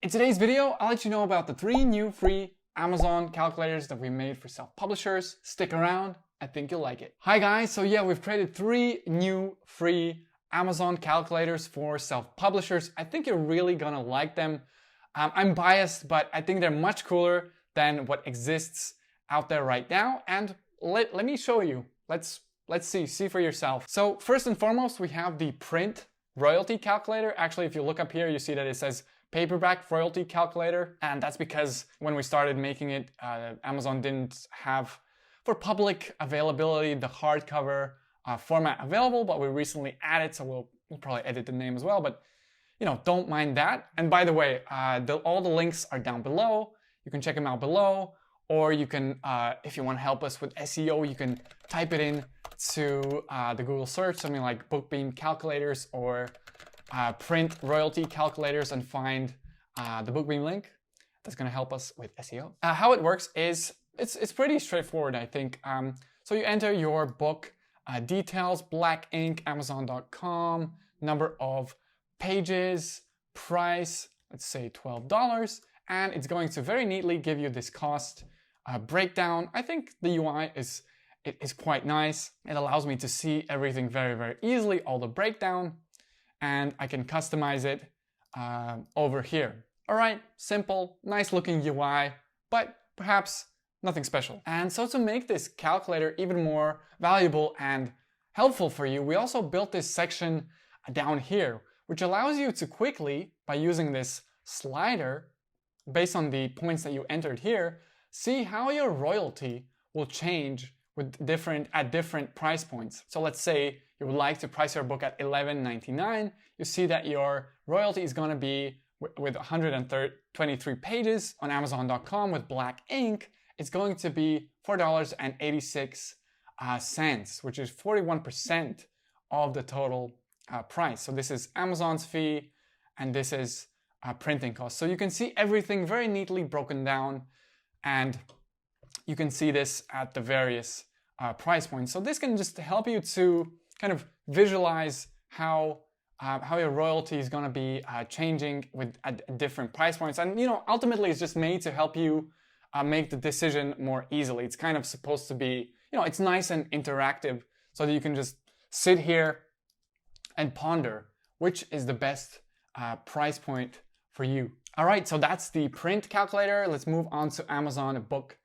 In today's video, I'll let you know about the 3 new free Amazon calculators that we made for self-publishers. Stick around, I think you'll like it. Hi guys, so yeah, we've created 3 new free Amazon calculators for self-publishers. I think you're really gonna like them. I'm biased, but I think they're much cooler than what exists out there right now. And let me show you. Let's see for yourself. So first and foremost, we have the print royalty calculator. Actually, if you look up here, you see that it says paperback royalty calculator, and that's because when we started making it, Amazon didn't have for public availability the hardcover format available, but we recently added, so we'll probably edit the name as well, but you know, don't mind that. And by the way, all the links are down below. You can check them out below, or you can, if you want to help us with SEO, you can type it in to the Google search, something like BookBeam calculators or print royalty calculators, and find the BookBeam link. That's going to help us with SEO. How it works is it's pretty straightforward, I think. So you enter your book details, black ink, Amazon.com, number of pages, price, let's say $12, and it's going to very neatly give you this cost breakdown. I think the UI is quite nice. It allows me to see everything very, very easily, all the breakdown, and I can customize it over here. All right, simple, nice looking UI, but perhaps nothing special. And so to make this calculator even more valuable and helpful for you, we also built this section down here, which allows you to quickly, by using this slider, based on the points that you entered here, see how your royalty will change at different price points. So let's say you would like to price your book at $11.99. You see that your royalty is going to be with 123 pages on Amazon.com with black ink. It's going to be $4.86, which is 41% of the total price. So this is Amazon's fee, and this is printing costs. So you can see everything very neatly broken down, and you can see this at the various price points. So this can just help you to kind of visualize how your royalty is going to be changing at different price points. And you know, ultimately, it's just made to help you make the decision more easily. It's kind of supposed to be, you know, it's nice and interactive, so that you can just sit here and ponder which is the best price point for you. All right, so that's the print calculator. Let's move on to Amazon book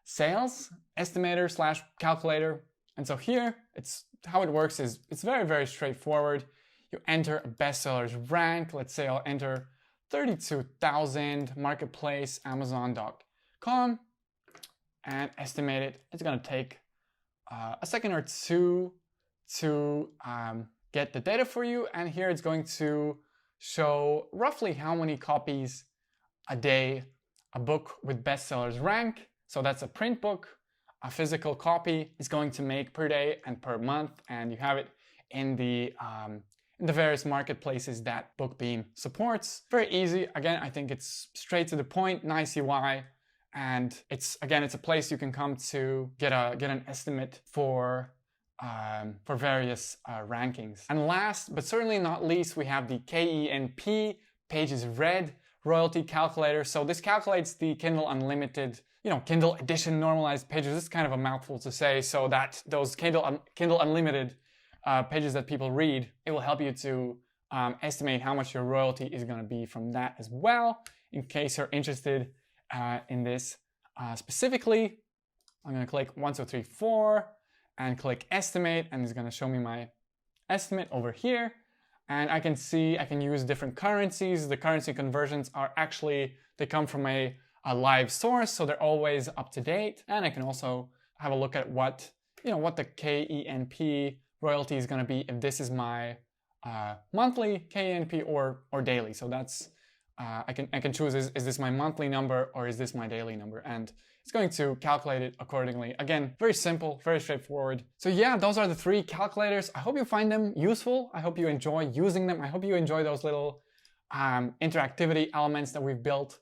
sales estimator / calculator. And so here, how it works is it's very, very straightforward. You enter a bestseller's rank. Let's say I'll enter 32,000 marketplace Amazon.com and estimate it. It's going to take a second or two to get the data for you. And here it's going to show roughly how many copies a day a book with bestsellers rank. So that's a print book. A physical copy is going to make per day and per month, and you have it in the various marketplaces that BookBeam supports. Very easy. Again, I think it's straight to the point, nice UI, and it's a place you can come to get an estimate for various rankings. And last but certainly not least, we have the KENP pages read royalty calculator. So this calculates the Kindle Unlimited, Kindle edition normalized pages. This is kind of a mouthful to say, so that those Kindle Unlimited pages that people read, it will help you to estimate how much your royalty is going to be from that as well. In case you're interested in this specifically, I'm going to click 1, 2, 3, 4 and click estimate, and it's going to show me my estimate over here. And I can see I can use different currencies. The currency conversions are actually, they come from a live source, so they're always up to date. And I can also have a look at what the KENP royalty is going to be if this is my monthly KENP or daily. So that's I can choose, is this my monthly number or is this my daily number? And it's going to calculate it accordingly. Again, very simple, very straightforward. So yeah, those are the 3 calculators. I hope you find them useful. I hope you enjoy using them. I hope you enjoy those little interactivity elements that we've built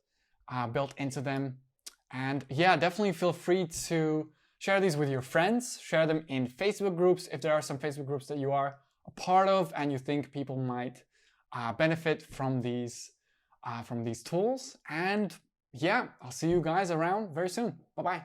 into them. And yeah, definitely feel free to share these with your friends. Share them in Facebook groups if there are some Facebook groups that you are a part of and you think people might benefit from these from these tools. And yeah, I'll see you guys around very soon. Bye-bye.